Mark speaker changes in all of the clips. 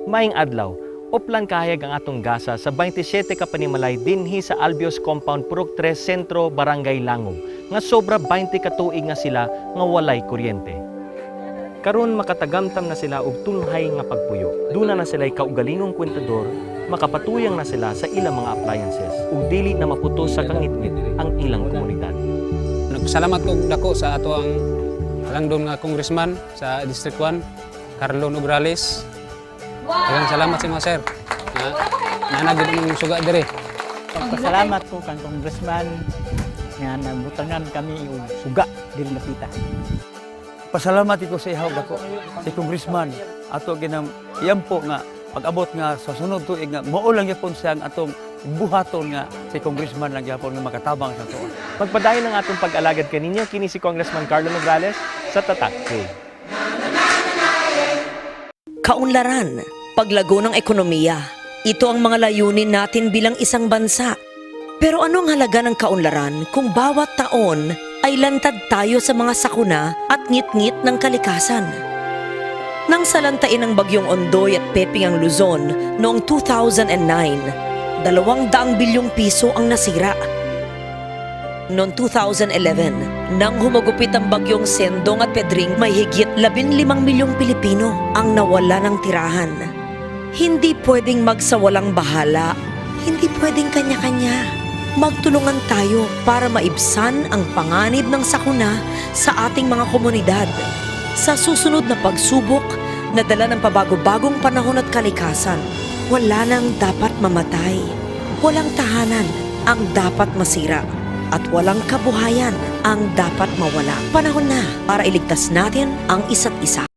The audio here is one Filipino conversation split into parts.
Speaker 1: Maing adlaw, oplan kahayag ang atong gasa sa 27 ka panimalay dinhi sa Albios Compound Purok 3 Sentro, Barangay Langog, nga sobra 20 ka tuig nga sila nga walay kuryente. Karon makatagamtam na sila og tunhay nga pagpuyo. Duna na sila'y kaugalingong kwentador, makapatuyang na sila sa ilang mga appliances ug dili na maputos sa kangitngit ang ilang komunidad.
Speaker 2: Salamat ko dako sa ato ang halangdon nga congressman sa District 1, Carlo Nograles. Daghang salamat sa mga sir. Nanagid ng suga diri.
Speaker 3: Pagpasalamat ko kang congressman nga nabutangan kami og suga dili napita.
Speaker 4: Pasalamat ito sa ihaw dako si congressman ato ginam iyampo nga pag-abot nga sa sunod tuig nga mao lang gyapon siya ang atong buhaton nga si congressman lang gyapon nga makatabang sa tuon.
Speaker 1: Magpadayon ang atong pag-alagad kaninyo kini si Congressman Carlo Nograles sa Tatak K.
Speaker 5: Kaunlaran, paglago ng ekonomiya. Ito ang mga layunin natin bilang isang bansa. Pero ano ang halaga ng kaunlaran kung bawat taon ay lantad tayo sa mga sakuna at ngit-ngit ng kalikasan? Nang salantain ng bagyong Ondoy at Peping ang Luzon noong 2009, 200 bilyong piso ang nasira. Noong 2011, nang humagupit ang bagyong Sendong at Pedring, may higit 15 milyong Pilipino ang nawala ng tirahan. Hindi pwedeng magsawalang bahala, hindi pwedeng kanya-kanya. Magtulungan tayo para maibsan ang panganib ng sakuna sa ating mga komunidad. Sa susunod na pagsubok na dala ng pabago-bagong panahon at kalikasan, wala nang dapat mamatay. Walang tahanan ang dapat masira. At walang kabuhayan ang dapat mawala. Panahon na para iligtas natin ang isa't isa.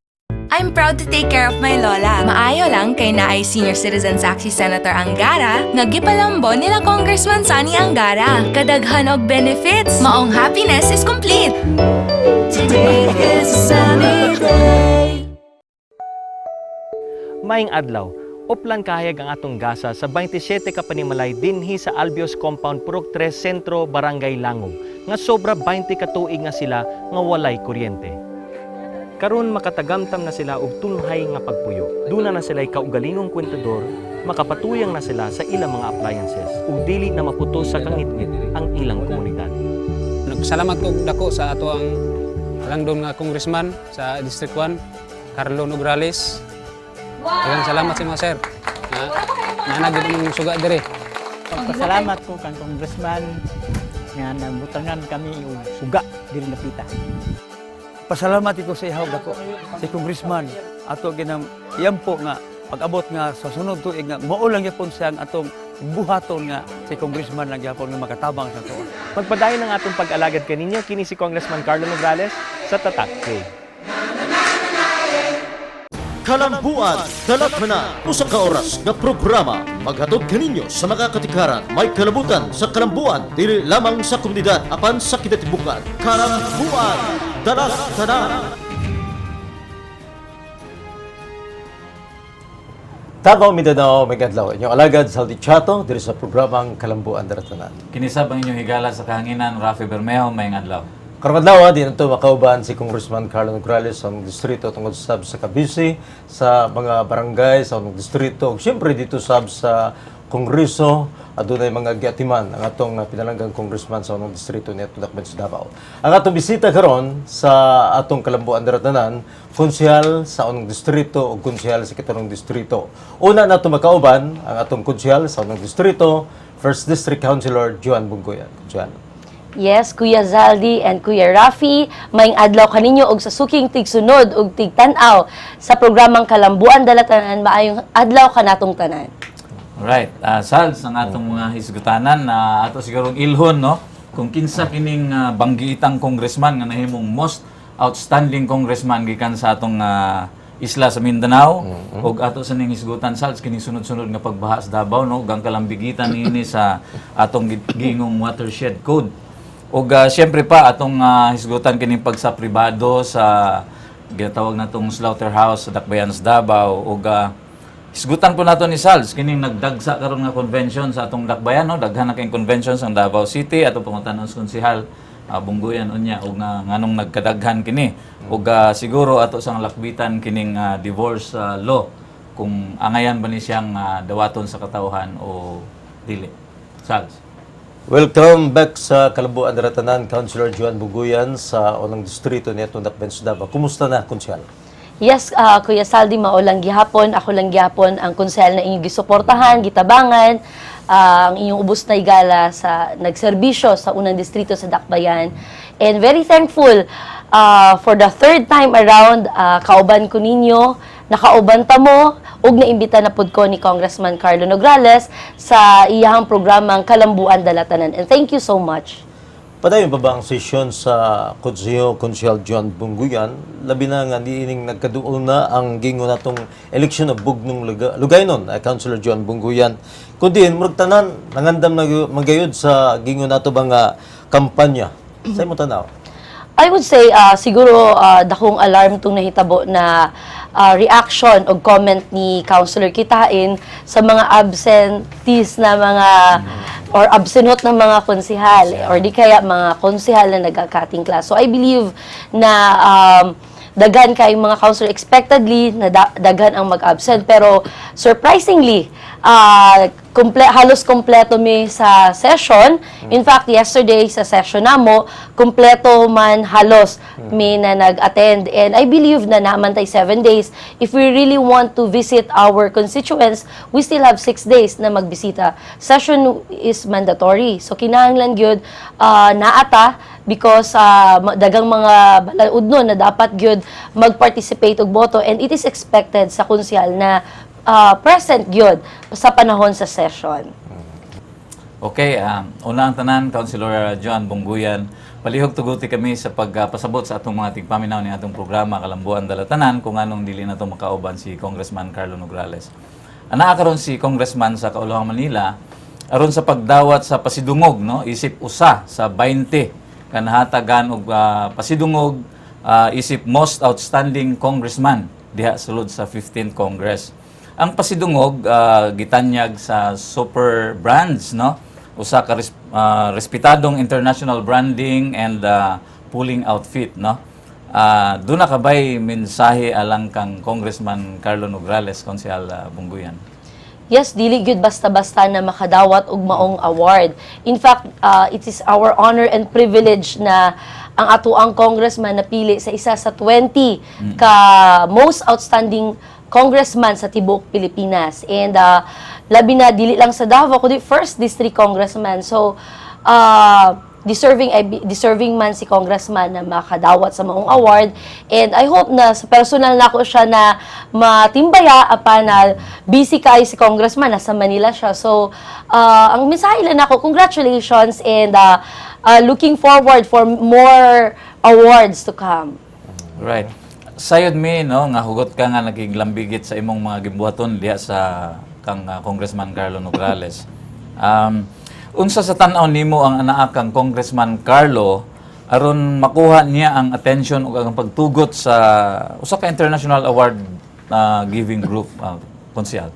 Speaker 6: I'm proud to take care of my lola. Maayo lang kay naay Senior Citizen Saksi Senator Angara nga gipalambo nila Congressman Sani Angara. Kadaghan og benefits, maong happiness is complete. Today is a sunny day.
Speaker 1: Maing adlaw, oplan kahayag ang atong gasa sa 27 ka panimalay dinhi sa Albios Compound Purok 3 Sentro, Barangay Langog, nga sobra 20 ka tuig nga sila nga walay kuryente. Karon makatagamtam na sila og tunhay nga pagpuyo. Duna na sila'y kaugalingong kwentador, makapatuyang na sila sa ilang mga appliances ug dili na maputos sa kangitngit ang ilang komunidad.
Speaker 2: Salamat ko dako sa ato ang halangdon nga congressman sa District 1, Carlo Nograles. Daghang salamat sa mga sir. Nanagid ng suga diri.
Speaker 3: Pagpasalamat ko kang congressman nga nabutangan kami og suga dili napita.
Speaker 4: Pasalamat ito sa ihaw dako si congressman ato ginam iyampo nga pag-abot nga sa sunod tuig nga mao lang gyapon siya ang atong buhaton nga si congressman lang gyapon nga makatabang sa tuon.
Speaker 1: Magpadayon ang atong pag-alagad kaninyo kini si Congressman Carlo Nograles sa Tatak K.
Speaker 7: Kalambuan, Dalatana, usa ka oras nga programa maghatod kaninyo sa mga katikaran may kalabutan sa kalambuan dili lamang sa komunidad apan sa kinatibukan. Kalambuan, Dalatana.
Speaker 8: Davao, Mindanao, may kadlaw. Inyong alagad, Saldi Chato, diri sa programang Kalambuan, Dalatana.
Speaker 9: Kinisab ang inyong higala sa kahanginan, Rafi Bermejo, may adlaw.
Speaker 8: Karong adlaw, di na ito makauban si Congressman Carlo Nograles sa mga distrito tungkol sa Cavite, sa mga barangay, sa mga distrito, siyempre dito sa Kongreso, at doon ay mga giatiman ang atong pinalanggang congressman sa mga distrito ni Atulakban sa Davao. Ang atong bisita karon sa atong Kalambuan Daratanan, konsyal sa unong distrito o konsyal sa kitanong distrito. Una na ito makauban ang atong konsyal sa unong distrito, First District Councilor Joan Bunggoyan. Joan.
Speaker 10: Yes, Kuya Zaldi and Kuya Rafi, maing adlaw kaninyo og sa suking tigsunod og tigtan-aw sa programang Kalambuan Dalatanan, maayong adlaw kanatong tanan.
Speaker 9: Alright, Sals, ang atong mga hisgutanan na ato sigurong ilhon, no? Kung kinsa kining banggiitang congressman nga nahimong most outstanding congressman gikan sa atong isla sa Mindanao, ug ato sa ning hisgutan, Sals, kining sunod-sunod nga pagbaha sa Davao, no? Gang kalambigitan ini sa atong gingong watershed code. Ug siyempre pa atong hisgutan kining pagsa pribado sa ginatawag natong slaughterhouse sa Dakbayan sa Davao. Ug hisgutan po nato ni Sals kining nagdagsa karon nga convention sa atong Dakbayan, no? Daghan na kayong convention sa Davao City atong pangutan-on konsehal Bunggoyan unya ug nganong nagkadaghan kini. Ug siguro ato sang lakbitan kining divorce law kung angayan ba ni siyang dawaton sa katawhan o dili. Sals.
Speaker 8: Welcome back sa Kalambuan Daratanan, Councilor Joan Buguyan sa unang distrito ni Atong Dakben Davao. Kumusta na, Konsyal?
Speaker 10: Yes, Kuya Saldi, maulang gihapon. Ako lang gihapon ang konsel na inyong gisuportahan, gitabangan, ang inyong ubos na igala sa nagserbisyo sa unang distrito sa Dakbayan. And very thankful for the third time around, kauban ko ninyo, nakauban ta mo, ug naimbita na pud ko ni Congressman Carlo Nograles sa iyahang programang Kalambuan Dalatanan. And thank you so much.
Speaker 8: Padayon pa ba ang sesyon sa Konsyal Joan Buguyan? Labi na nga niining nagkaduol na ang gingo natong eleksyon na bugnong lugaynon ay Councilor Joan Buguyan. Kundi murag tanan nangandam na magayod sa gingo nato bang kampanya. Sa imo tanaw?
Speaker 10: I would say siguro dakong alarm tong nahitabo na reaction o comment ni Councilor Kitain sa mga absentees na mga or absenot ng mga konsihal or di kaya mga konsihal na nagka-cutting class. So I believe na daghan kayong mga councilor expectedly na daghan ang mag-absent, pero surprisingly halos kompleto mi sa session. In fact, yesterday sa session namo, kompleto man halos mi na nag-attend. And I believe na naman tayo 7 days. If we really want to visit our constituents, we still have 6 days na magbisita. Session is mandatory. So kinahanglan gyud naata because dagang mga balaod nun na dapat gyud mag-participate og boto, and it is expected sa konsyal na present gyud sa panahon sa session.
Speaker 9: Okay, una ang tanan, Councilor Joan Buguyan, palihog tuguti kami sa pagpasabot sa atong mga tigpaminaw ni atong programa Kalambuan Dalatanan kung anong dili na ito makauban si Congressman Carlo Nograles. Anaa karon si Congressman sa Kauluhang Manila aron sa pagdawat sa pasidungog, no, isip usa sa 20 kanahatagan og pasidungog isip most outstanding congressman diha sulod sa 15th Congress. Ang pasidungog gitanyag sa super brands, no, usa ka respetadong international branding and pulling outfit, no. Doon na kabay mensahe alang kang Congressman Carlo Nograles, Konsehal Buguyan?
Speaker 10: Yes, dili gyud basta-basta na makadawat og maong award. In fact, it is our honor and privilege na ang atoang congressman napili sa isa sa 20 ka most outstanding congressman sa tibuok Pilipinas. And labi na dili lang sa Davao kundi first district congressman. So deserving man si congressman na makadawat sa maong award, and I hope na sa personal nako siya na matimbaya apan na busy kay si congressman nasa Manila siya. So ang mensahe lang nako, congratulations, and looking forward for more awards to come.
Speaker 9: Right. Sayod mi, no, nga hugot ka nga nakiglambigit sa imong mga gimbuhaton diha sa kang Congressman Carlo Nograles. Unsa sa tan-aw nimo ang anaa kang Congressman Carlo aron makuha niya ang attention ug ang pagtugot sa usa ka international award giving group, Konsehal?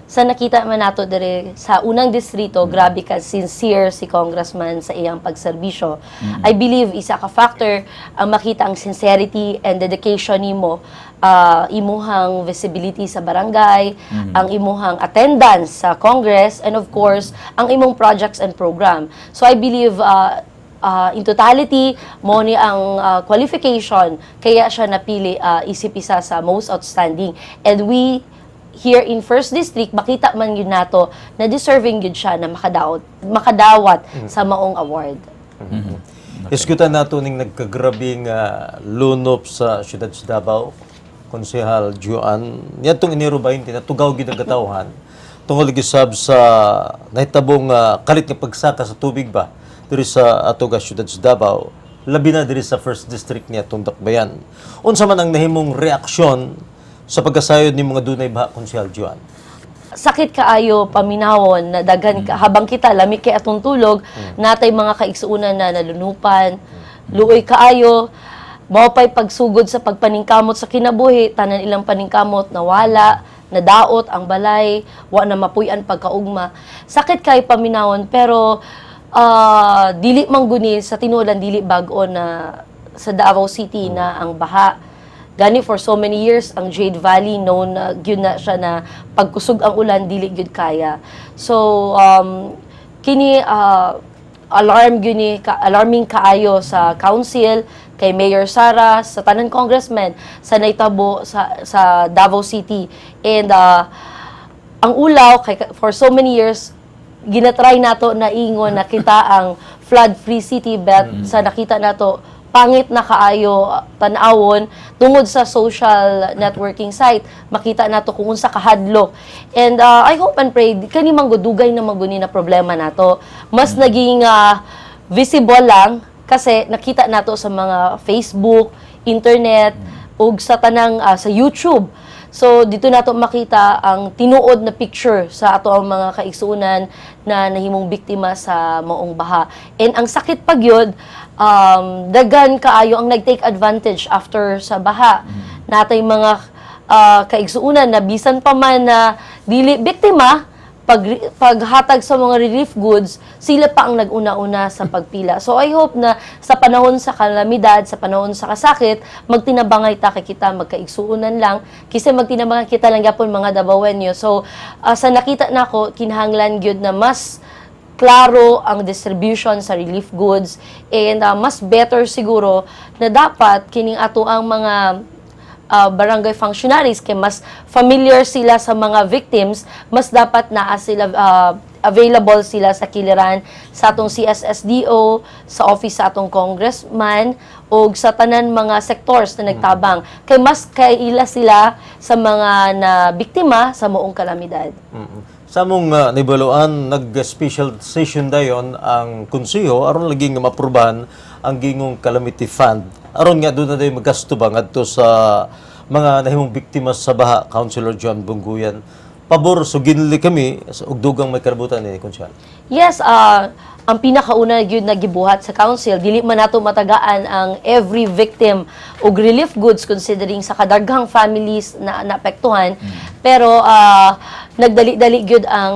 Speaker 10: Sa nakita man nato dire sa unang distrito, grabe ka sincere si congressman sa iyang pagserbisyo. I believe isa ka factor ang makita ang sincerity and dedication nimo, imuhang visibility sa barangay, ang imuhang attendance sa Congress, and of course, ang imong projects and program. So I believe in totality, mo ni ang qualification kaya siya napili isip isa sa most outstanding. And we here in First District, makita man yun nato na deserving yun siya na makadawat sa maong award.
Speaker 8: Iskutan nato ning nagkagrabing lunop sa siyudad sa Davao, Konsehal Joan. Niyadtong Enero 20 natugaw gid ang katawhan tungod gisab sa nahitabong kalit nga pagsaka sa tubig ba diri sa ato ga siyudad sa Davao, labi na diri sa First District niya atong Dakbayan. Unsa man ang nahimong reaksyon sa pagkasayod ni mga dunay baha, Konsehal Joan?
Speaker 10: Sakit kaayo paminawon na daghan ka habang kita lamig kay atong tulog, natay mga kaigsuunan na nalunupan, luoy kaayo, mao pay pagsugod sa pagpaningkamot sa kinabuhi, tanan ilang paningkamot nawala, nadaot ang balay, wa na mapuy-an pagkaugma. Sakit kay paminawon, pero dili mangguni sa tinulan, dili bag-o na sa Davao City na ang baha. gani for so many years ang Jade Valley known na gyud na siya na pagkusog ang ulan dili gyud kaya. So kini alarming kaayo sa council, kay Mayor Sara, sa tanan congressman sa naitabo sa Davao City. And ang ulaw for so many years ginatry nato na ingon na kita ang flood-free city, but sa nakita nato pangit na kaayo tan-awon tungod sa social networking site, makita nato kung unsa kahadlok. And I hope and pray kani manggudugay na maguni na problema nato mas naging visible lang kasi nakita nato sa mga Facebook, internet, ug sa tanang sa YouTube. So dito nato makita ang tinuod na picture sa ato ang mga kaigsuonan na nahimong biktima sa maong baha. And ang sakit pa gyud, dagan kaayo ang nag-take advantage after sa baha. Natay mga kaigsuonan na bisan pa man na dili biktima, paghatag sa mga relief goods, sila pa ang nag-una-una sa pagpila. So I hope na sa panahon sa kalamidad, sa panahon sa kasakit, magtinabangay ta kay kita, magkaigsuunan lang, kasi magtinabangay kita lang yapon mga Davaoenyo. So sa nakita nako kinahanglan gyud na mas klaro ang distribution sa relief goods, and mas better siguro na dapat kining ato ang mga barangay functionaries kay mas familiar sila sa mga victims, mas dapat naa sila available sila sa kiliran sa atong CSSDO, sa office sa atong congressman o sa tanan mga sectors na nagtabang, kay mas kaila sila sa mga na biktima sa moong kalamidad.
Speaker 8: Sa mong nibaluan, nag-special session dayon ang konseho aron lagi nga maprubahan ang gingong calamity fund. Aron nga doon na dayon magasto ba ngadto sa mga nahimong biktima sa baha, Councilor John Bungguyan. Pabor, so ginili kami, ug dugang may karabutan ni Konsyal.
Speaker 10: Yes, ang pinakauna gyud na gibuhat sa council, dili man nato matagaan ang every victim og relief goods considering sa kadaghang families na naapektuhan. Pero nagdali-dali gyud ang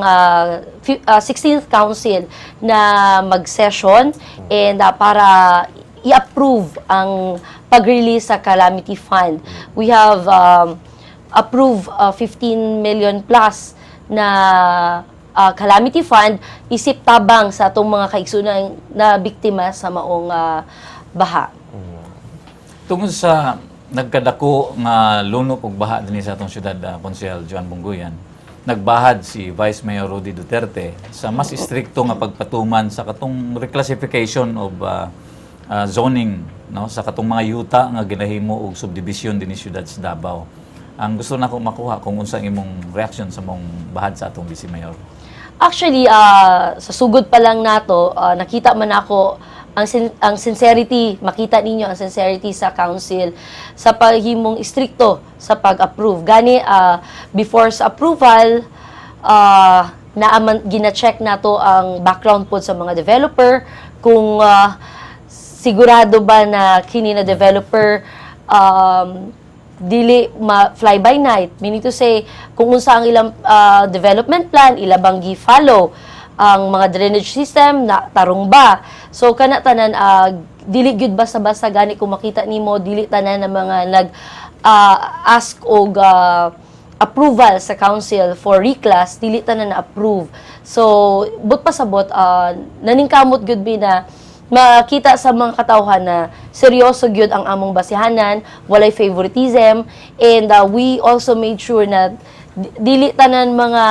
Speaker 10: 16th council na mag-session and para i-approve ang pag-release sa calamity fund. We have approved 15 million plus na calamity fund isip tabang sa atong mga kaigsunan na biktima sa maong baha.
Speaker 9: Tungod sa nagkadako nga lunok ug baha dinhi sa atong syudad, Konsehal Joan Bungguyan, nagbahad si Vice Mayor Rudy Duterte sa mas istrikto nga pagpatuman sa katong reclassification of zoning, no, sa katong mga yuta nga ginahimo og subdivision dinhi syudad sa Davao. Ang gusto nako makuha kung unsa imong reaction sa mong bahad sa atong Vice Mayor.
Speaker 10: Actually, sa sugod pa lang nato, nakita man ako ang sincerity, makita ninyo ang sincerity sa council sa paghimong istrikto sa pag-approve. Gani, before sa approval, gina-check nato ang background po sa mga developer, kung sigurado ba na kini na developer dili fly by night, meaning to say kung unsa ang ilang development plan, ilabang gi-follow ang mga drainage system na tarong ba. So kana tanan dili gyud basta-basta gani kung makita nimo dili tanan ng mga nag ask og approval sa council for reclass, dili tanan na approve. So but pasabot naningkamot gyud bi na makita sa mga katawhan na seryoso gyud ang among basihanan, walay favoritism, and we also made sure na dili tanan mga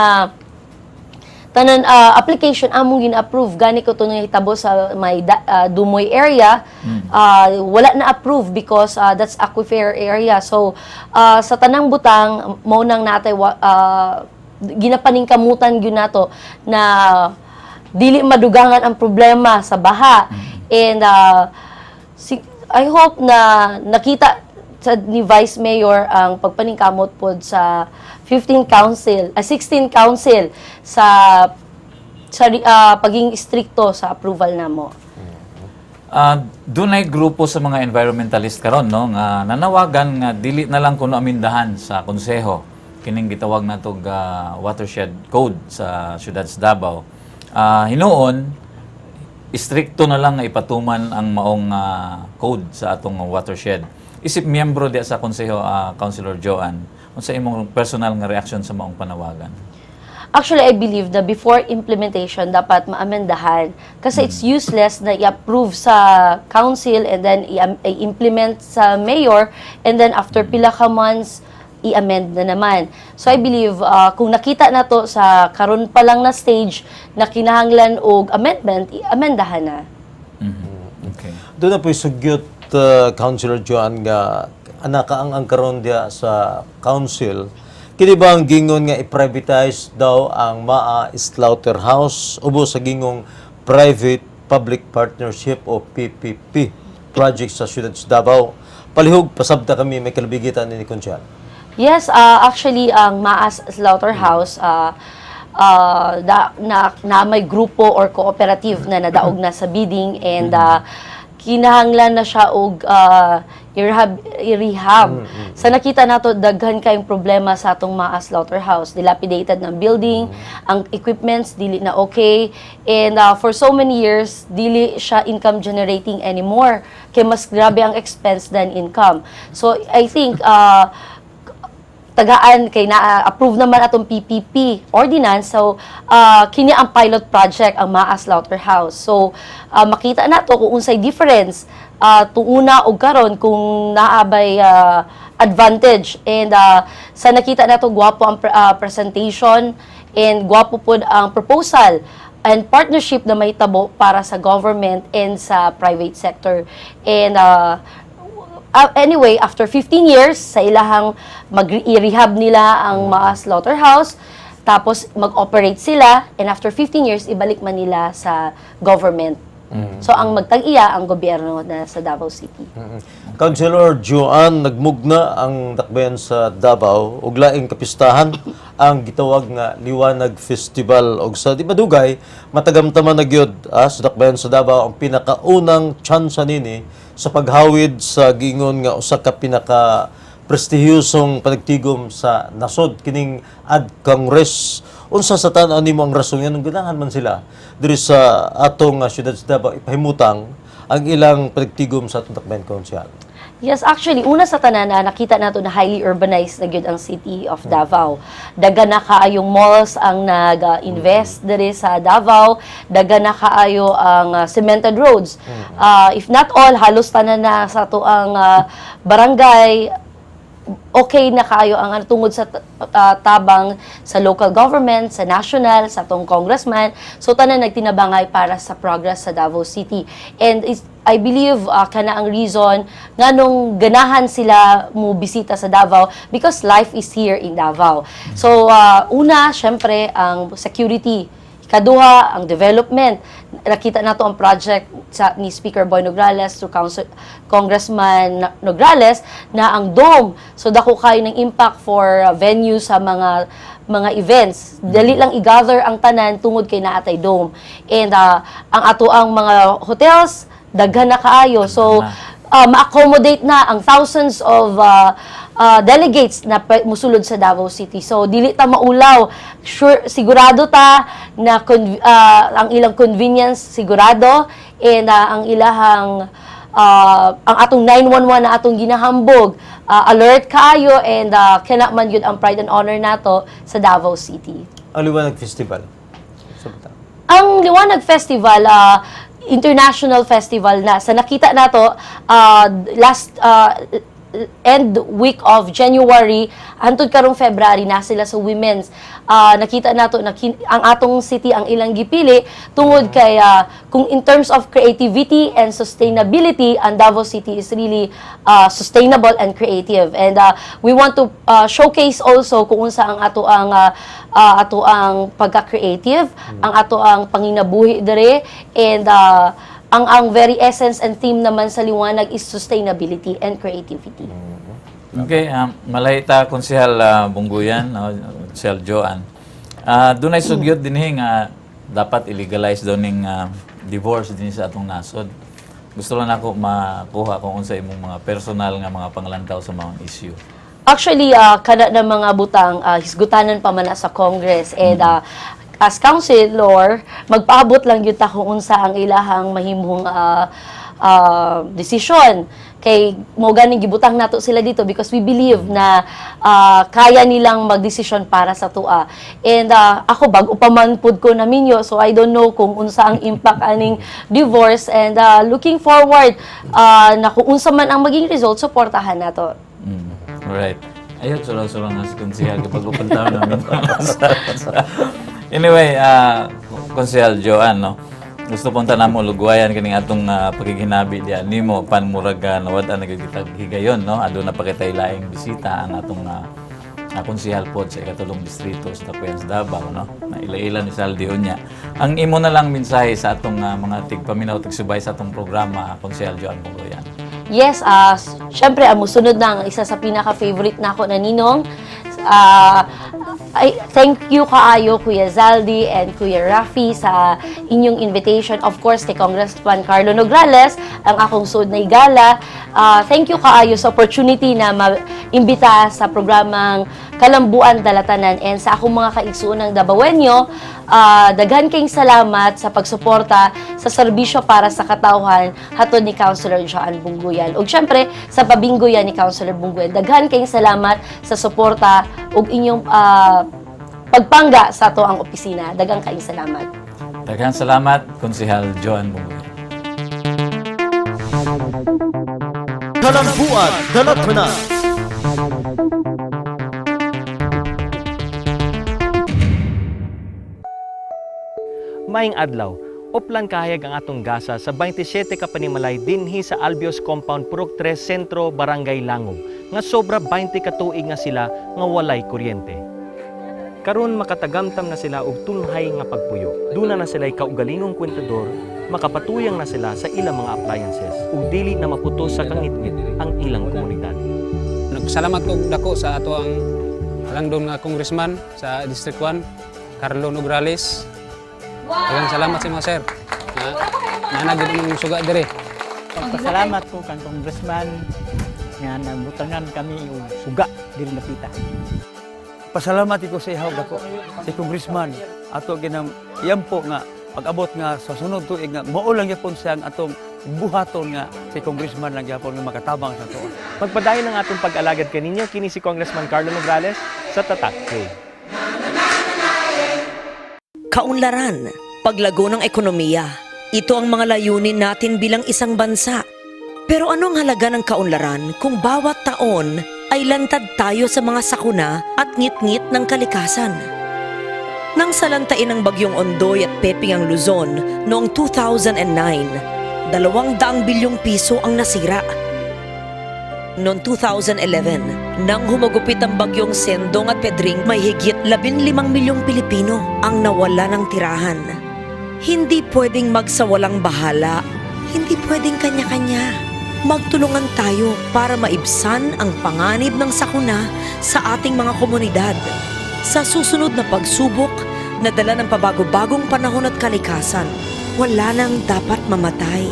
Speaker 10: application among gina-approve. Gani ko ito nang hitabo sa may Dumoy area, wala na approve because that's aquifer area. So sa tanang butang mao nang natay ginapaningkamutan gyud nato na dili madugangan ang problema sa baha. And I hope na nakita ni Vice Mayor ang pagpaningkamot pod sa 16 council sa paging stricto sa approval namo.
Speaker 9: Dunay grupo sa mga environmentalist karon, no, nga nanawagan nga dili na lang kuno amindahan sa konseho kining gitawag natog watershed code sa syudad sa Davao. Hinuon istrikto na lang nga ipatuman ang maong code sa atong watershed. isip miyembro di sa konseho, Councilor Joanne, unsa imong personal nga reaction sa maong panawagan?
Speaker 10: Actually, I believe na before implementation, dapat maamendahan. Kasi it's useless na i-approve sa council and then i-implement sa mayor and then after pila ka months, i-amend na naman. So I believe kung nakita na to sa karon pa lang na stage na kinahanglan og amendment, i-amendahan na.
Speaker 9: Okay.
Speaker 8: Doon na po sugyot, Councilor Joanne, nga anak ang karon dia sa council. Kini ba ang gingon nga i-privatize daw ang MAA Slaughterhouse ubo sa gingong Private Public Partnership o PPP project sa siyudad sa Davao? Palihog, pasabta kami, may kalabigitan ni Konsyal.
Speaker 10: Yes, actually, ang MAAS Slaughterhouse, na may grupo or cooperative na nadaog na sa bidding and kinahanglan na siya og i-rehab. Sa nakita nato daghan kayong problema sa atong MAAS Slaughterhouse, dilapidated ng building, ang equipments dili na okay, and for so many years dili siya income generating anymore, kay mas grabe ang expense than income. So I think tagaan kay na-approve naman atong PPP ordinance, so kini ang pilot project ang MAAS Slaughterhouse. So makita nato kung unsay difference tuuna og karon kung naabay advantage, and sa nakita nato gwapo ang presentation and gwapo pud ang proposal and partnership na may tabo para sa government and sa private sector. And anyway, after 15 years, sa ilahang mag-rehab nila ang MAAS Slaughterhouse, tapos mag-operate sila, and after 15 years, ibalik man nila sa government. So, ang magtag-iya ang gobyerno na sa Davao City.
Speaker 8: Councilor Joanne, nagmugna ang dakbayan sa Davao ug laing kapistahan ang gitawag nga Liwanag Festival, og sa di madugay matagamtaman na gyud sa dakbayan sa Davao ang pinakaunang tsansa nini sa paghawid sa gingon nga usa ka pinaka prestihiyosong panagtigom sa nasod kining Ad Congress. Unsa sa tan-aw nimo ang rason nga ganahan man sila diri sa atong siyudad sa Davao ipahimutang ang ilang panagtigom sa atong dakbayan, Konsyal?
Speaker 10: Yes, actually, una sa tanan na nakita nato na highly urbanized na gyud ang city of Davao. Daga na kaayong malls ang nag-invest diri sa Davao, daga na kaayo ang cemented roads. If not all, halos tanan na sa to ang barangay okay na kaayo ang tungod sa tabang sa local government, sa national, sa atong congressman. So tanan nagtinabangay para sa progress sa Davao City. And I believe kana ang reason nganong ganahan sila mo bisita sa Davao because life is here in Davao. So una, syempre ang security. Kaduha, ang development. Nakita nato ang project ni Speaker Boy Nograles to Congressman Nograles na ang dome. So dako kayo ng impact for venue sa mga events. Dali lang i-gather ang tanan tungod kay naatay dome. And ang ato ang mga hotels daghan na kaayo. So ma-accommodate na ang thousands of delegates na musulod sa Davao City. So dili ta maulaw, sure sigurado ta na ang ilang convenience sigurado, and ang ilahang ang atong 911 na atong ginahambog alert kaayo, and kana man yun ang pride and honor nato sa Davao City.
Speaker 8: Ang Liwanag Festival.
Speaker 10: Ang Liwanag Festival international festival na sa nakita nato last end week of January hantod karong February na sila sa women's. Nakita nato na ang atong city ang ilang gipili tungod kay kung in terms of creativity and sustainability, ang Davao City is really sustainable and creative, and we want to showcase also kung unsa ang ato ang pagka-creative, ang ato ang panginabuhi dire, and ang very essence and theme naman sa Liwanag is sustainability and creativity.
Speaker 9: Okay, malayta Konsehal Bungguyan, Konsehal Joanne. Dunay sugyot dinhi nga dapat i-legalize daw ning divorce dinhi sa atong nasod. Gusto lang ako makuha kung unsa imong mga personal nga mga panglantaw sa mga issue.
Speaker 10: Actually, kada na mga butang hisgutanan pa man na sa Congress, and as councilor, magpaabot lang yun ta kung unsa ang ilahang mahimong desisyon. Kay mo ganing gibutang nato sila dito because we believe na kaya nilang magdesisyon para sa tua. And ako bag upaman pud ko na minyo, so I don't know kung unsa ang impact aning divorce, and looking forward na kung unsa man ang maging result, suportahan nato.
Speaker 9: Alright. Ayun, sura-sura nga si Konsehal kapag upunta namin. Anyway, Konsehal Joanne, no? Gusto punta na mo lugwayan kaning atong pagiginabi diyan nimo panmurag nawad ang nagigitag-higayon, no? Ado na pakitay laing bisita ang atong konsehal pod sa ikatulong distrito sa Tapuyan sa Davao, no? Na ila-ila ni Saldi unya. Ang imo na lang mensahe sa atong mga tigpaminaw tigsubay sa atong programa, Konsehal Joanne Bungoyan.
Speaker 10: Yes, syempre, ang musunod na ang isa sa pinaka-favorite na ako na ninong. I thank you kaayo Kuya Zaldi and Kuya Rafi sa inyong invitation. Of course, kay Congressman Carlo Nograles, ang akong sud na igala. Thank you kaayo sa opportunity na ma-imbita sa programang Kalambuan Dalatanan, and sa akong mga kaigsuonang Dabawenyo, daghan kayong salamat sa pagsuporta sa serbisyo para sa katawhan hatod ni Councilor Joanne Bungoyan. Ug syempre sa pabinggoyan ni Councilor Bungoyan, daghan kayong salamat sa suporta ug inyong pagpangga sa ato ang opisina. Daghang kayong salamat.
Speaker 9: Daghang salamat, Konsehal Joanne Bungoyan.
Speaker 7: Kalambuan Dalatanan.
Speaker 1: Maing adlaw, uplan kahayag ang atong gasa sa 27 ka panimalay dinhi sa Albios Compound Purok 3 Sentro, Barangay Langog, nga sobra 20 ka tuig nga sila nga walay kuryente. Karon makatagamtam na sila og tunhay nga pagpuyo. Duna na sila'y kaugalingong kwentador, makapatuyang na sila sa ilang mga appliances ug dili na maputos sa kangitngit ang ilang komunidad.
Speaker 2: Nagsalamat ko dako sa ato ang langdon nga congressman sa District 1, Carlo Nograles. Daghang salamat sa mga sir. Nanagid ang suga dire.
Speaker 3: Pagpasalamat ko kang congressman nga nabutangan kami og suga diri napita.
Speaker 4: Pasalamat ko sa ihaw dako si congressman ato ginang iyampo nga pag-abot nga sa sunod tuig nga mao lang gyapon siya ang atong buhaton nga si congressman lang gyapon nga makatabang sa tuwa.
Speaker 1: Magpadayon ang atong pag-alagad kaninyo kini si Congressman Carlo Nograles sa Tatak K.
Speaker 5: Kaunlaran, paglago ng ekonomiya. Ito ang mga layunin natin bilang isang bansa. Pero anong halaga ng kaunlaran kung bawat taon ay lantad tayo sa mga sakuna at ngit-ngit ng kalikasan? Nang salantain ng bagyong Ondoy at Peping ang Luzon noong 2009, 200 bilyong piso ang nasira. Noong 2011, nang humagupit ang bagyong Sendong at Pedring, may higit 15 milyong Pilipino ang nawala ng tirahan. Hindi pwedeng magsawalang bahala, hindi pwedeng kanya-kanya. Magtulungan tayo para maibsan ang panganib ng sakuna sa ating mga komunidad. Sa susunod na pagsubok na dala ng pabago-bagong panahon at kalikasan, wala nang dapat mamatay.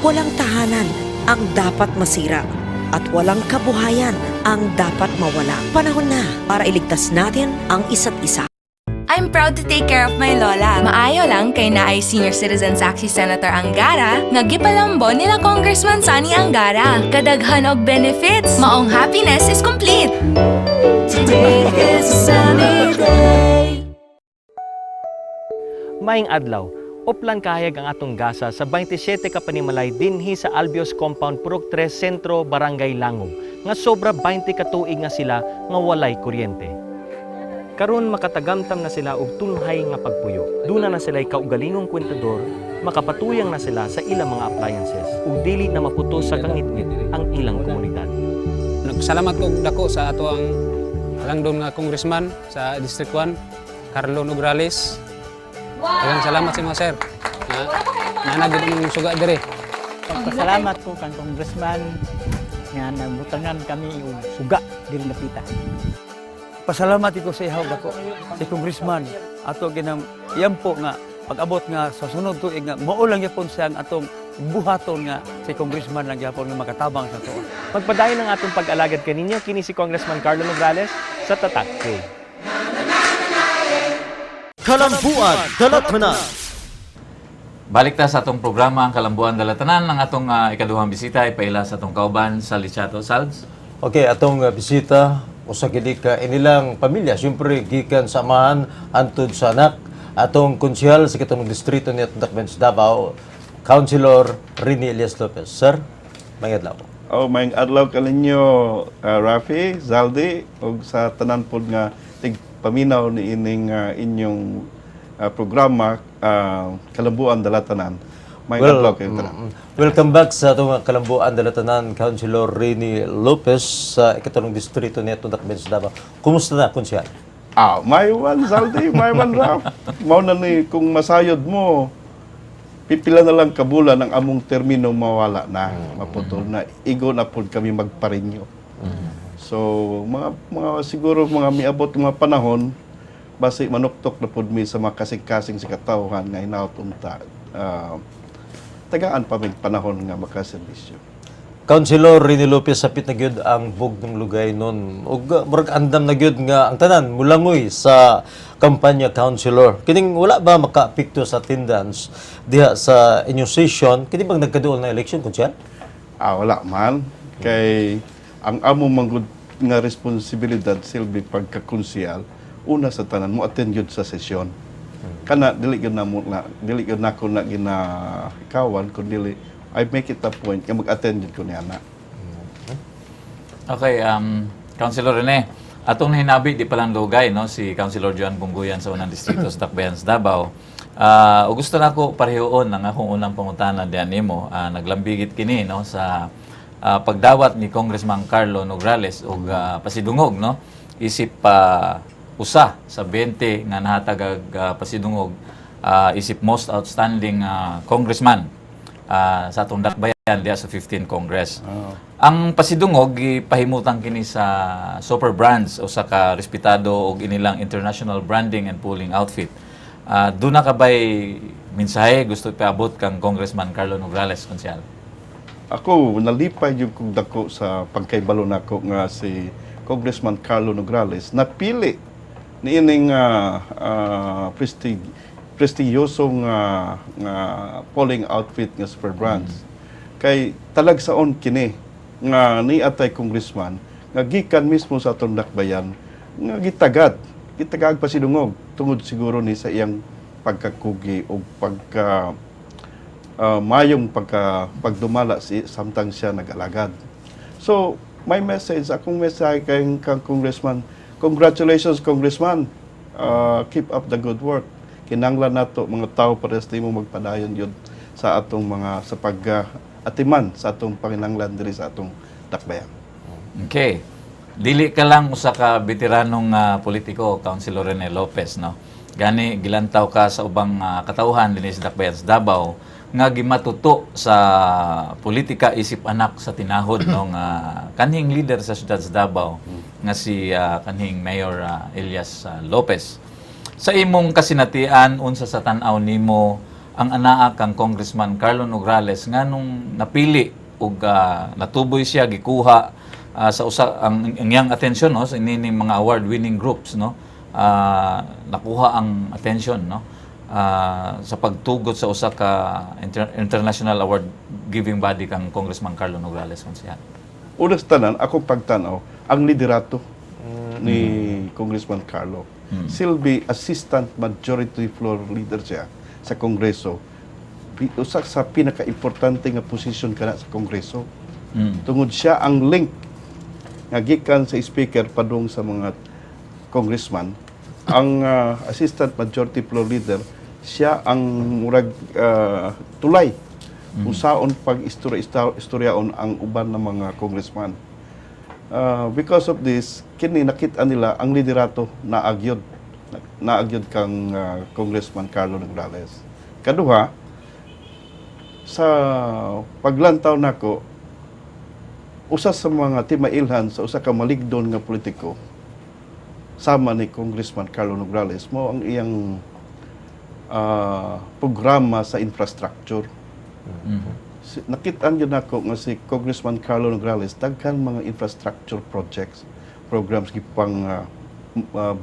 Speaker 5: Walang tahanan ang dapat masira. At walang kabuhayan ang dapat mawala. Panahon na para iligtas natin ang isa't isa.
Speaker 6: I'm proud to take care of my lola. Maayo lang kay naay Senior Citizen Saksi Senator Angara nga gipalambo nila Congressman Sani Angara. Kadaghan og benefits, maong happiness is complete. Today is a sunny day.
Speaker 1: Maing adlaw, uplan kahayag ang atong gasa sa 27 ka panimalay dinhi sa Albios Compound Purok 3 Sentro, Barangay Langog, nga sobra 20 ka tuig nga sila nga walay kuryente. Karon makatagamtam na sila og tunhay nga pagpuyo. Duna na sila'y kaugalingong kwentador, makapatuyang na sila sa ilang mga appliances ug dili na maputos sa kangitngit ang ilang komunidad.
Speaker 2: Nagsalamat ko dako sa ato ang langdon nga congressman sa District 1, Carlo Nograles. Daghang salamat sa mga sir. Nanagid ang suga dire.
Speaker 3: Pagpasalamat ko kang congressman nga nabutangan kami og suga diri napita.
Speaker 4: Pasalamat ko sa ihaw dako si congressman ato ginang iyampo nga pag-abot nga sa sunod tuig nga mao lang gyapon siya ang atong buhaton nga si congressman lang gyapon nga makatabang sa tuwa.
Speaker 1: Magpadayon ang atong pag-alagad kaninyo kini si Congressman Carlo Nograles sa Tatak K.
Speaker 7: Kalambuan Dalatanan.
Speaker 9: Balik ta sa atong programa ang Kalambuan Dalatanan. Ang atong ikaduhang bisita ay paila sa atong kauban sa Lichato. Salds?
Speaker 8: Okay, atong bisita, usa gid ka inilang pamilya, syempre gikan sa amahan antud sa anak, atong konsyal sa kitong distrito ni Dakbens Davao, Councilor Rini Elias Lopez. Sir, mayadlaw.
Speaker 11: Oh, may adlaw kaninyo, Rafi, Zaldi, ug sa tanan pod nga tigpaminaw ni ining inyong programa, Kalambuan Dalatanan. May adlaw kayo tanan.
Speaker 8: Welcome back sa atong Kalambuan Dalatanan, Councilor Rini Lopez sa ikatulong distrito ni Dakbens Davao. Kumusta na, konsyal?
Speaker 11: May one, Zaldi, may one, Raf. Mao na ni, kung masayod mo, pipila na lang kabulan ang among termino mawala na, maputol na. Igo na po kami magparinyo. So, mga siguro mga miabot mga panahon, basi manuktok na po mi sa mga kasing-kasing sa katawhan nga hinaot unta. Tagaan pa may panahon nga makaservisyo.
Speaker 8: Councilor Rini Lopez, sapit na gyud ang bug ng lugay nun. Ug murag andam na gyud nga ang tanan mulangoy sa kampanya councilor. Kining wala ba maka-apekto sa attendance diha sa inyong session? Kini bang nagkaduol na election, konsyal?
Speaker 11: Wala man. Kay ang amo manggod nga responsibilidad silbi pagkakonsyal, una sa tanan mo attend gyud sa sesyon. Kana dili gyud nako na ginakawan kundi I make it a point nga mag-attend ko niya na.
Speaker 9: Okay, Councilor Rene, atong hinabi di palang lugay, no, si Councilor Joan Bungguyan sa unang distrito sa Dakbayans, Davao. O gusto na ko parehoon ang akong unang pangutanan diyan nimo. Naglambigit kini, no, sa pagdawat ni Congressman Carlo Nograles og pasidungog, no, isip usa sa 20 nga nahatag pasidungog, isip most outstanding congressman sa atong Dakbayan diya sa 15th Congress. Ang pasidungog gipahimutan kini sa Super Brands o sa ka respetado og inilang international branding and pooling outfit. Doon na kabay mensahe gusto paabot kang Congressman Carlo Nograles, konsyal?
Speaker 11: Ako nalipay yung kong dako sa pagkaibalo nako nga si Congressman Carlo Nograles napili ni ining prestiyosong polling outfit nga Super Brands. Kay talagsaon kini nga ni atay congressman nga gikan mismo sa atong Dakbayan nga gitagad pasidungog tungod siguro ni sa iyang pagkakugi o mayong pagdumala samtang siya nag-alagad. So, my message, akong message kang congressman, congratulations congressman, keep up the good work. Kinanglan nato mga tao pares mo magpadayon yun sa atong mga sa pag-atiman sa atong panginanglan diri sa atong Dakbayan.
Speaker 9: Okay. Dili ka lang usa ka veteranong politiko, Councilor Rene Lopez, no. Gani gilantaw ka sa ubang katawhan dinhi sa Dakbayan sa Davao nga gimatuto sa politika isip anak sa tinahod no nga kanhing leader sa siyudad sa Davao nga si kanhing Mayor Elias Lopez. Sa imong kasinatian unsa sa tan-aw nimo ang anaa kang Congressman Carlo Nograles nganong napili ug natuboy siya gikuha sa usa ang iyang atensyon, no, sa ining mga award-winning groups, no, nakuha ang atensyon, no, sa pagtugot sa usa ka international award giving body kang Congressman Carlo Nograles, konsyal?
Speaker 11: Una sa tanan, akong pagtanaw, ang liderato ni Congressman Carlo. Silbi Assistant Majority Floor Leader siya sa Kongreso. Usa sa pinaka-importante nga posisyon kana sa Kongreso. Tungod siya ang link nga gikan sa speaker padung sa mga congressman. Ang Assistant Majority Floor Leader, siya ang murag tulay usaon pag-istoryaon ang uban ng mga congressman. Because of this, kini nakita nila ang liderato naagyod kang Congressman Carlo Nograles. Kaduha, sa paglantaw nako, usa sa mga timailhan sa usa ka maligdon nga politiko sama ni Congressman Carlo Nograles mo ang iyang programa sa infrastructure. Nakitaan yun ako nga si Congressman Carlo Nograles daghan mga infrastructure projects, programs gipang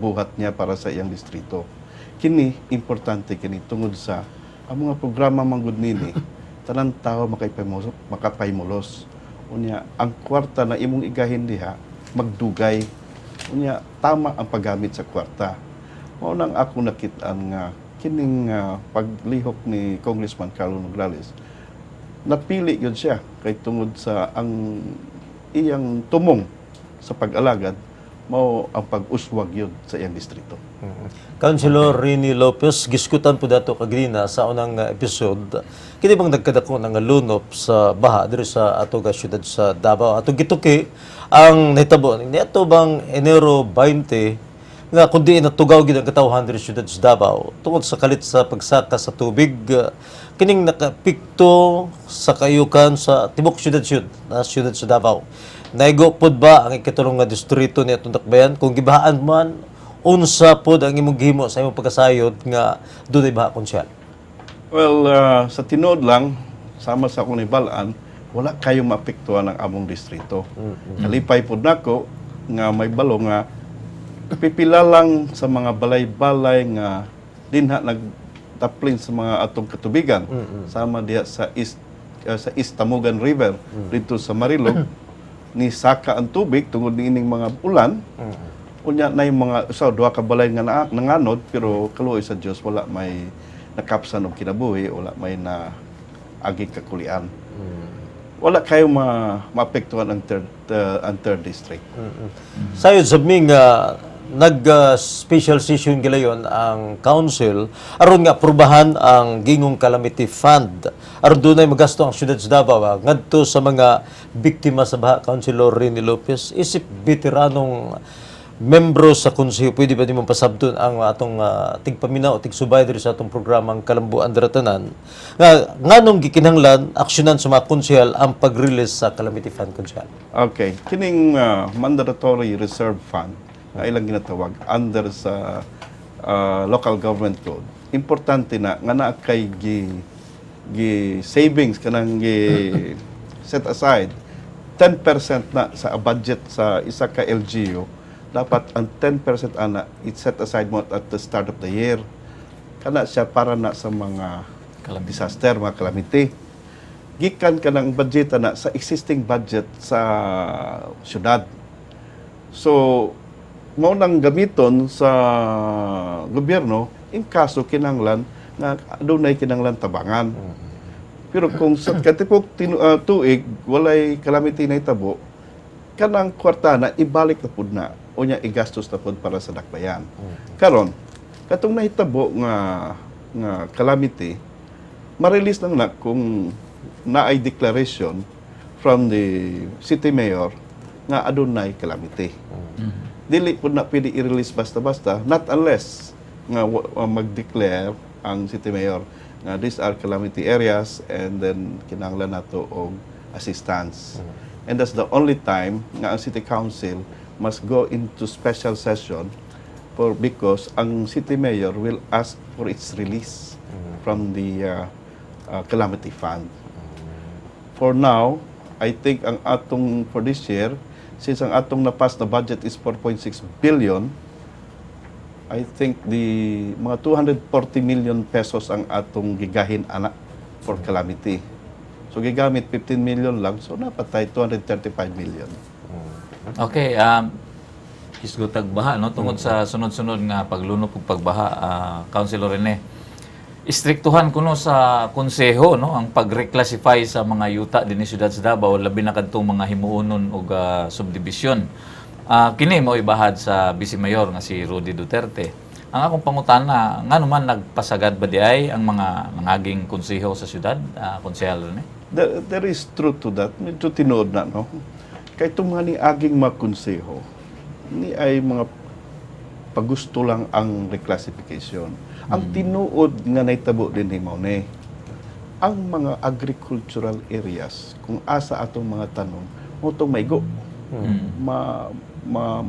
Speaker 11: buhat niya para sa iyang distrito. kini importante kini tungod sa ang mga programa manggod nini tanan tao makapaymulos. Unya ang kwarta na imong igahin diha magdugay. Unya tama ang paggamit sa kwarta. Mao nang ako nakitaan nga kining paglihok ni Congressman Carlo Nograles. Napili yun siya kay tungod sa ang iyang tumong sa pag-alagad mao ang pag-uswag yun sa iyang distrito.
Speaker 8: Councilor Rini Lopez, giskutan po dato kagina sa unang episode. Kini bang nagkadako ng lunop sa baha diri sa ato nga syudad sa Davao? Ato gituki ang nahitabo ni ato bang Enero 20 nga kundi natugaw gid ang katawhan diri sa syudad sa Davao tungod sa kalit sa pagsaka sa tubig kining nakapikto sa kayukan sa tibok syudad sa Davao. Naigo pod ba ang ikatulong nga distrito ni atong dakbayan kung gibahaan man unsa pod ang imong gihimo sa imong pagkasayod nga dunay baha konsyal?
Speaker 11: Well, sa tinod lang, sama sa akong ibalaan, wala kayong maapektuhan ng among distrito. Kalipay po nako nga may balo nga pipila lang sa mga balay-balay nga dinha nagtaplin sa mga atong katubigan. Sama diha sa East Tamugan River dito sa Marilog ni saka ang tubig tungod niining mga ulan. Unya na yung mga duha ka balay nga nanganod pero kaluoy sa Dios wala may nakapsan og kinabuhi, wala may na agi kakulian. Wala kayo maapektuhan ang third district.
Speaker 8: Sayod sa ming nag-special session gilayon ang council aron nga aprubahan ang Gingong Calamity Fund. Aron dunay magasto ang syudad sa Davao ngadto sa mga biktima sa baha. Councilor Rini Lopez, isip veteranong membro sa konseho, pwede ba di mo pasabton ang atong tigpaminaw o tigsubay diri sa atong programang Kalambuan Daratanan nganong gikinahanglan aksyonan sa mga konsehal ang pag-release sa Calamity Fund, konsehal?
Speaker 11: Okay, kining mandatory reserve fund na ilang ginatawag under sa local government code. Importante na nga na kay gi savings kanang gi set aside 10% na sa budget sa isa ka LGU. Dapat ang 10% ana it's set aside mo at the start of the year. Kana siya para na sa mga disaster, mga calamity. Gikan ka ng budget na sa existing budget sa syudad. So, mao nang gamiton sa gobyerno in kaso kinanglan nga adunay kinanglan tabangan. Pero kung sa katipok tuig walay calamity na itabo, kanang kwarta na ibalik na pud na o nya igastos na pud para sa dakbayan. Karon katong nahitabo nga calamity ma-release lang na kung naay declaration from the city mayor nga adunay calamity. Dili pud na pwede i-release basta-basta not unless nga mag-declare ang city mayor nga these are calamity areas and then kinahanglan nato og assistance. And that's the only time nga ang city council must go into special session because ang city mayor will ask for its release from the calamity fund. For now, I think ang atong for this year, since ang atong napas na budget is 4.6 billion, I think the mga 240 million pesos ang atong gigahin ana for calamity. So gigamit 15 million lang, so napatay 235 million.
Speaker 9: Okay, hisgotag baha no tungod sa sunod-sunod nga paglunop ug pagbaha, Councilor Rene. Istriktuhan kuno sa konseho no ang pag-reclassify sa mga yuta dinhi siyudad sa Davao labi na kadtong mga himuonon ug subdivision. Kini mo ibahad sa Vice Mayor nga si Rudy Duterte. Ang akong pangutana, ngano man nagpasagad ba di ay ang mga nangaging konseho sa siyudad, Konsehal Rene?
Speaker 11: There is truth to that. Medyo tinood na, no? Kaya itong mga ni aging mga konseho, ni ay mga pagusto lang ang reclassification. Ang tinuod nga naitabo din ni Maune, ang mga agricultural areas, kung asa atong mga tanong, mutong maigo,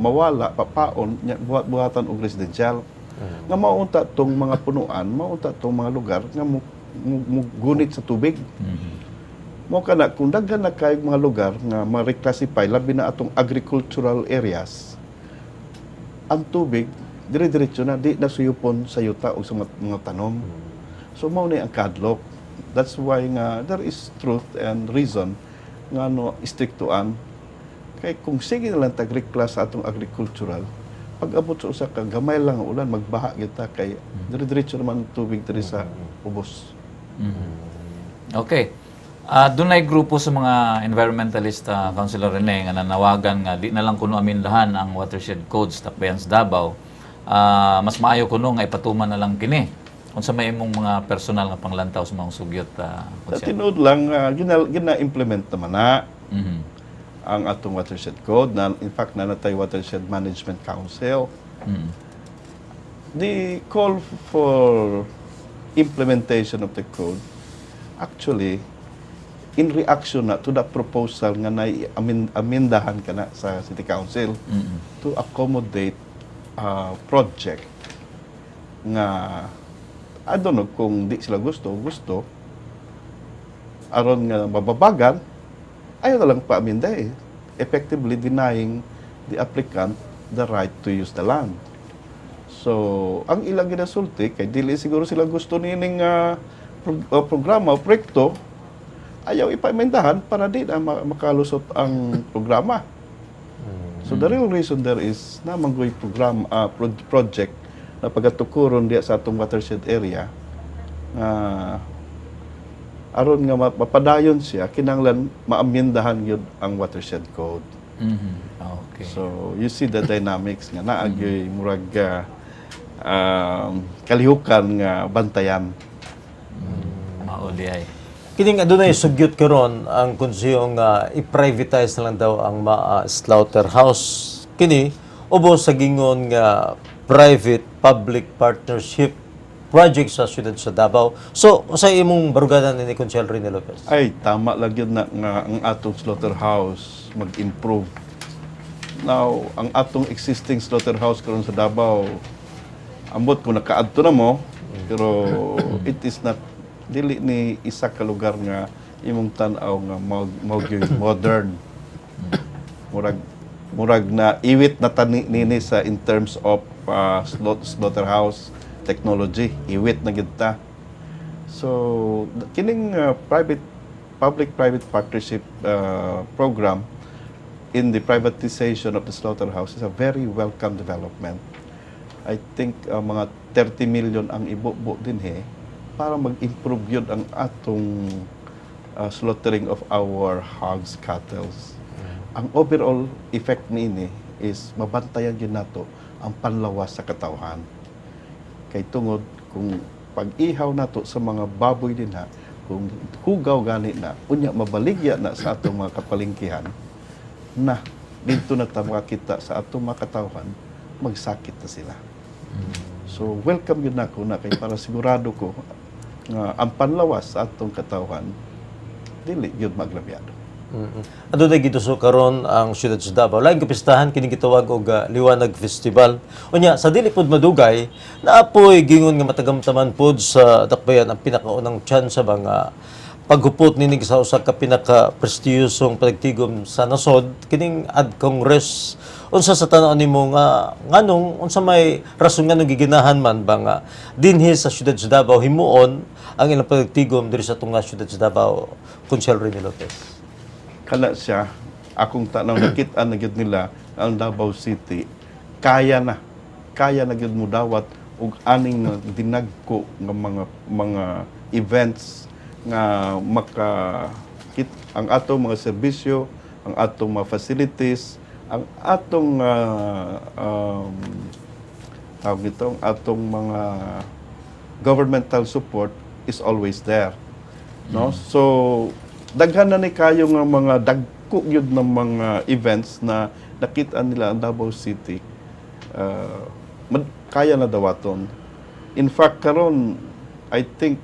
Speaker 11: mawala, papaon, buhatan og residential. Nga maunta tong mga punuan, maunta tong mga lugar nga gunit sa tubig. Mo kana kung daghan na kay mga lugar nga ma-reclassify labi na atong agricultural areas, ang tubig dire-diretso na di nasuyupon sa yuta o sa mga tanom. So mao ni ang kadlok. That's why nga there is truth and reason nga no istriktuan kay kung sige na lang tag-reclass sa atong agricultural, pag-abot sa usa ka gamay lang ang ulan magbaha kita kay dire-diretso naman ang tubig diri sa ubos.
Speaker 9: Okay. Dunay grupo sa mga environmentalist, Councilor Rene, nga nanawagan nga di na lang kuno amindahan ang watershed codes takbayan sa Davao. Mas maayo kuno nga ipatuman na lang kini. Unsa may imong mga personal nga panglantaw sa mga sugyot,
Speaker 11: Sa
Speaker 9: Councilor?
Speaker 11: tinuod lang gina-implement naman na ang atong watershed code na in fact nanatay Watershed Management Council. The call for implementation of the code actually in reaction na to the proposal nga amendahan kana sa City Council to accommodate project nga I don't know kung di sila gusto aron nga mababagan ayaw na lang pa-aminda effectively denying the applicant the right to use the land. So ang ilang ginasulti kay dili siguro sila gusto nining programa o proyekto ayaw ipa-amendahan para di na makalusot ang programa. So the real reason there is na manggoy program project na pagatukuron diya sa atong watershed area aron nga mapadayon siya kinahanglan maamendahan gyud ang watershed code.
Speaker 9: Okay.
Speaker 11: So you see the dynamics nga naagyoy murag kalihukan nga bantayan.
Speaker 9: Mauli ay.
Speaker 8: Kining adunay sugyot karon ang konseyo nga i-privatize na lang daw ang slaughterhouse. Kini ubos sa gingon nga private-public partnership project sa siyudad sa Davao. So, sa imong baruganan ni Consul Rene Lopez?
Speaker 11: Ay, tama lang yun na nga ang atong slaughterhouse mag-improve. Now, ang atong existing slaughterhouse karon sa Davao, ambot ko nakaadto na mo, pero it is not dili ni isa ka lugar nga imong tan-aw nga modern. Murag na iwit na nini sa in terms of slaughterhouse technology, iwit na gid ta. So kining public-private partnership program in the privatization of the slaughterhouse is a very welcome development. I think mga 30 million ang ibubo din para mag-improve yun ang atong slaughtering of our hogs, cattle. Ang overall effect niini is mabantayan yun nato ang panlawas sa katawhan. Kay tungod kung pag-ihaw nato sa mga baboy din kung hugaw gani na, unya mabaligya na sa atong mga kapalingkihan, na dito na ta makakita sa atong mga katawhan, magsakit na sila. So welcome yun ako na kay para sigurado ko ang panlawas sa atong katawhan dili yun maglabyado.
Speaker 8: Adto na gituso karon ang siyudad sa Davao. Laing kapistahan kini gitawag og Liwanag Festival. Unya sa dili pud madugay, naapoy gingon nga matagamtaman pud sa dakbayan ang pinakaunang tsansa nga paghupot nining sa usa ka pinaka-prestiyosong panagtigom sa nasod kining ad Congress. Unsa sa tan-aw nimo nga nganong unsa may rason nganong giginahan man ba nga dinhi sa siyudad sa Davao himuon ang ilang panagtigom diri sa tunga siyudad sa Davao, Consul Rene Lopez?
Speaker 11: Kana siya, akong tanaw nakita na gyud nila ang Davao City, kaya na gyud mo dawat og aning dinagko nga mga events nga ang atong mga serbisyo, ang atong mga facilities, ang atong atong mga governmental support is always there, no? So daghan na ni kayo nga mga dagko gyud ng mga events na nakita nila ang Davao City, kaya na dawaton. In fact karon I think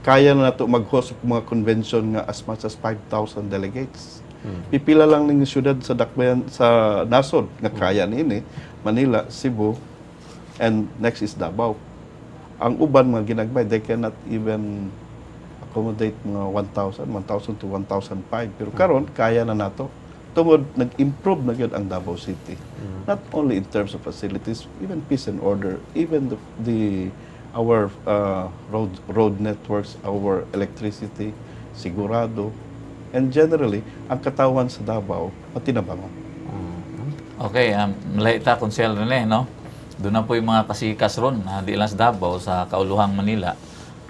Speaker 11: kaya na nato mag-host og mga convention nga as much as 5,000 delegates. Pipila lang ning syudad sa dakbayan sa nasod nga kaya niini, Manila, Cebu, and next is Davao. Ang uban mga ginagbay, they cannot even accommodate mga 1,000 to 1,005. Pero karon kaya na nato tungod nag-improve na gyud ang Davao City. Not only in terms of facilities, even peace and order, even our road networks, our electricity, sigurado, and generally, ang katawan sa Davao, matinabangon.
Speaker 9: Okay, malahita Konsehal Rene, no? Doon na po yung mga kasikas ron, di lang sa Davao, sa Kauluhang Manila.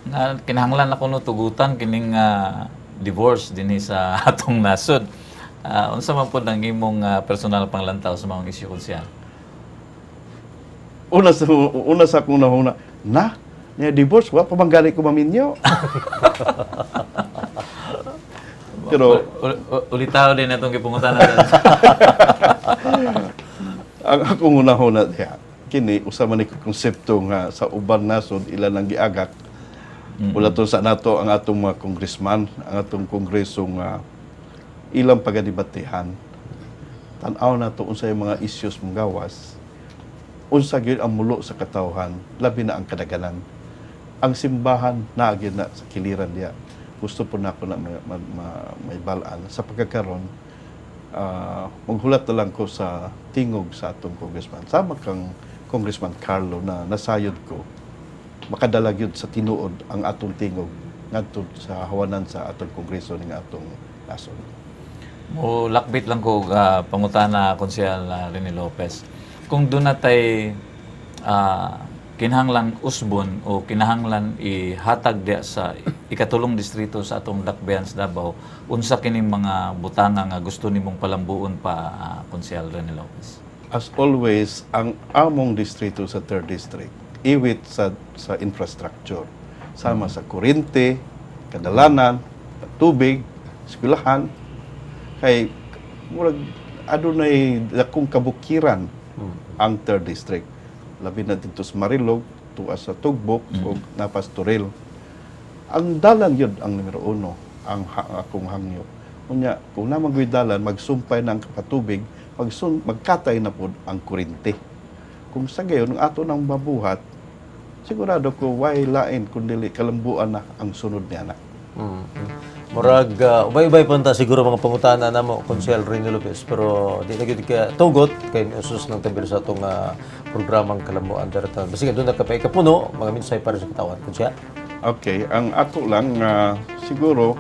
Speaker 9: Nga, kinahanglan ako no tugutan kining divorce din sa atong nasod. Unsa man po ang imong personal panglantaw sa mga isyu Konsehal?
Speaker 11: Una sa akong nahuna, niya divorce, wa pa bang gali ko maminyo? Pero
Speaker 9: ulitaw din itong kipungutan natin.
Speaker 11: ang akong una-una diha, kini usama ni konsepto nga sa uban nasod ilan ang giagak. Wala to sa nato ang atong mga congressman, ang atong kongreso nga ilang pagadibatehan. Tan-aw nato unsay mga issues mong gawas. Unsa gyud ang mulo sa katawhan, labi na ang kadaganan. Ang simbahan na gyud na sa kiliran diya. Gusto po na ako na may balaan. Sa pagkakaroon, maghulat na lang ko sa tingog sa atong congressman. Sama kang Congressman Carlo na nasayod ko, makadala gyud sa tinuod ang atong tingog ngadto sa hawanan sa atong kongreso ning atong nasod.
Speaker 9: Mo lakbit lang ko pangutana Konsehal Rene Lopez. Kung doon natay kinahanglan usbon o kinahanglan ihatag dia sa ikatulong distrito sa atong dakbayan sa Davao, unsa kining mga butanga nga gusto nimong palambuon pa Konsehal Rene Lopez?
Speaker 11: As always, ang among distrito sa 3rd District, iwit sa infrastructure. Sama sa kuryente, kadalanan, tubig, eskwelahan, kay murag adunay dakong kabukiran ang 3rd District. Labi na dito sa Marilog, tuwa sa Tugbok, o Napastoril. Ang dalan yun ang numero 1, ang akong hangyo. Kunya, kung namang dalan, magsumpay ng kapatubig, magkatay na po ang kuryente. Kung sa gayon, ang ato nang mabuhat, sigurado ko, why lain, kundi kalambuan na ang sunod niya na.
Speaker 8: Murag, ubay-ubay punta siguro mga pangutana na mo, Konsehal Rene Lopez, pero di na gyud ka tugot, kay usus ng tabi sa itong programang Kalambuan Daratan. Basta doon na kapay kapuno, mga minsay para sa katawan. Konsehal?
Speaker 11: Okay, ang ako lang, siguro,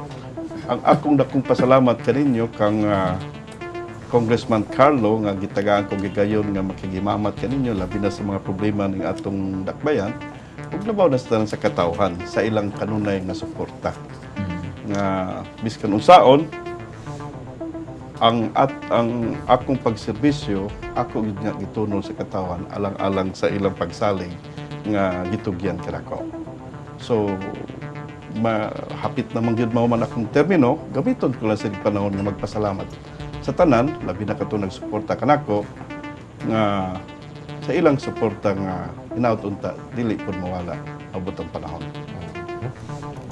Speaker 11: ang akong dakong pasalamat kaninyo kang Congressman Carlo nga gitagaan ko gigayon nga makigimamat kaninyo labi na sa mga problema ning atong dakbayan ug labaw na sa katawhan sa ilang kanunay nga suporta nga biskan unsaon ang akong pagserbisyo ako gid nga gitunol sa katawhan alang-alang sa ilang pagsalig nga gitugyan kanako. So mahapit na gyud mao man akong termino, gamiton ko lang sa panahon nga magpasalamat sa tanan, labi na kato nagsuporta kanako nga sa ilang suporta nga inaut-unta dili pud mawala abot ang panahon.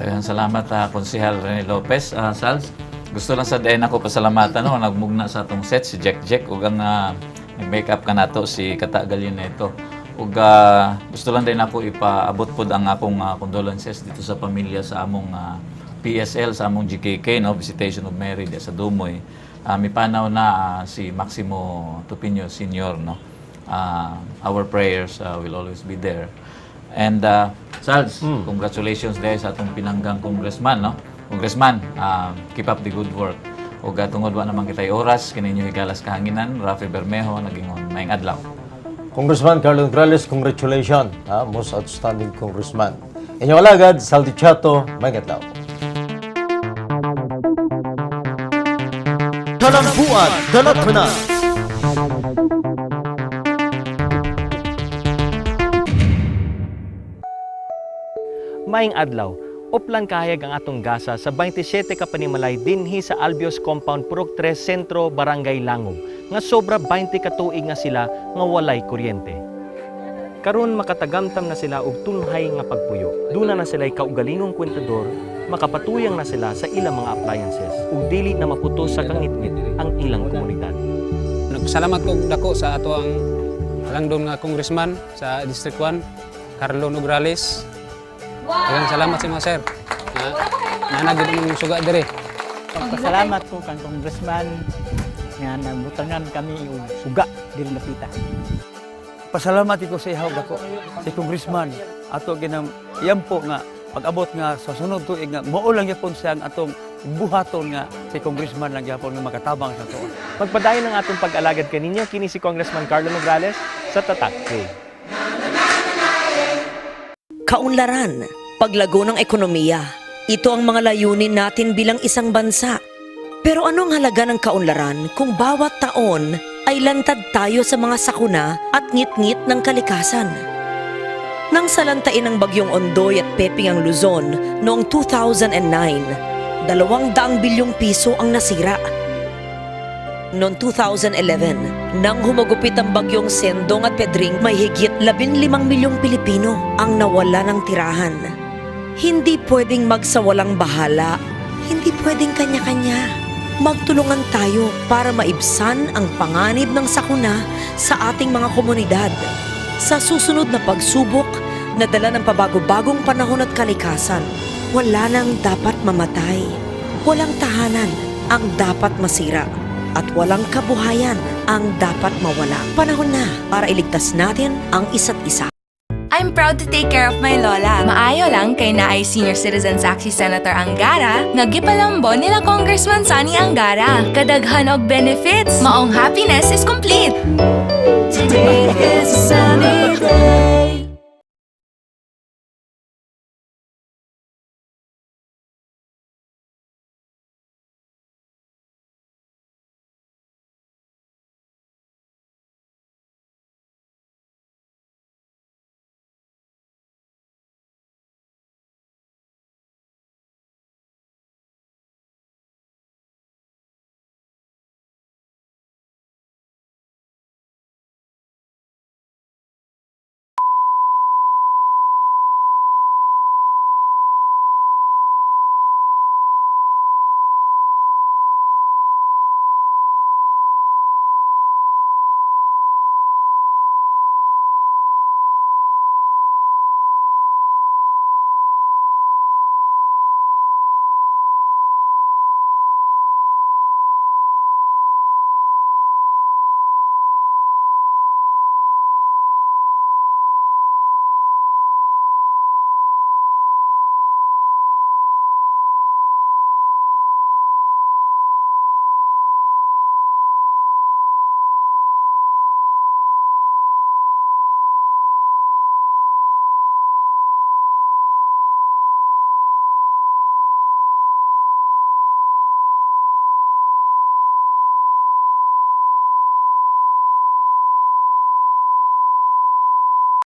Speaker 9: Daghang salamat Konsehal Rene Lopez. Sals, gusto lang sa dayon ako pasalamatan no nagmugna sa atong set si Jack ug ang nag-makeup ka nato si Kata Galina ito. Ug gusto lang din ako ipaabot pod ang akong condolences dito sa pamilya sa among PSL sa among GKK no Visitation of Mary sa Dumoy. Mipanaw na si Maximo Tupinio Sr. no. Our prayers will always be there. And Sarge, congratulations dahil sa atong pinanggang congressman no. Congressman, keep up the good work. Ug tungod wa naman kitay oras kininyo higalas kahanginan, Rafi Bermejo nagingon maayong adlaw.
Speaker 8: Congressman Carlo Nograles, congratulations, most outstanding congressman. Inyong alagad, Saldi Chato, maayong adlaw.
Speaker 7: Kalambuan Dalatana.
Speaker 1: Maayong adlaw, uplan kahayag ang atong gasa sa 27 ka panimalay dinhi sa Albios Compound Purok 3 Sentro, Barangay Langog, nga sobra 20 ka tuig nga sila nga walay kuryente. Karon makatagamtam na sila og tunhay nga pagpuyo. Duna na sila'y kaugalingong kwentador, makapatuyang na sila sa ilang mga appliances ug dili na maputos sa kangitngit ang ilang komunidad.
Speaker 2: Nagpasalamat ko dako sa ato ang langdon nga congressman sa District 1, Carlo Nograles. Daghang salamat sa mga sir. Nanagid ang suga dire.
Speaker 3: Pagpasalamat ko kang Congressman nga nabutangan kami og suga diri napita.
Speaker 4: Pasalamat ko sa ihaw dako, si Congressman. Ato ginang iyang po nga pag-abot nga sa sunod tuig nga mao lang gyapon siya ang atong buhaton nga si Congressman lang gyapon nga makatabang sa tuon.
Speaker 1: Magpadayon ng atong pag-alagad kaninyo, kini si Congressman Carlo Nograles sa Tatak Day.
Speaker 5: Kaunlaran, paglago ng ekonomiya. Ito ang mga layunin natin bilang isang bansa. Pero anong halaga ng kaunlaran kung bawat taon ay lantad tayo sa mga sakuna at ngit-ngit ng kalikasan? Nang salantain ng bagyong Ondoy at Peping ang Luzon noong 2009, 200 bilyong piso ang nasira. Noong 2011, nang humagupit ang bagyong Sendong at Pedring, may higit 15 milyong Pilipino ang nawala ng tirahan. Hindi pwedeng magsawalang bahala, hindi pwedeng kanya-kanya. Magtulungan tayo para maibsan ang panganib ng sakuna sa ating mga komunidad. Sa susunod na pagsubok na dala ng pabago-bagong panahon at kalikasan, wala nang dapat mamatay. Walang tahanan ang dapat masira. At walang kabuhayan ang dapat mawala. Panahon na para iligtas natin ang isa't isa.
Speaker 6: I'm proud to take care of my lola. Maayo lang kay naay Senior Citizen Saksi Senator Angara nga gipalambon nila Congressman Sani Angara. Kadaghan og benefits, maong happiness is complete. Today is a sunny day.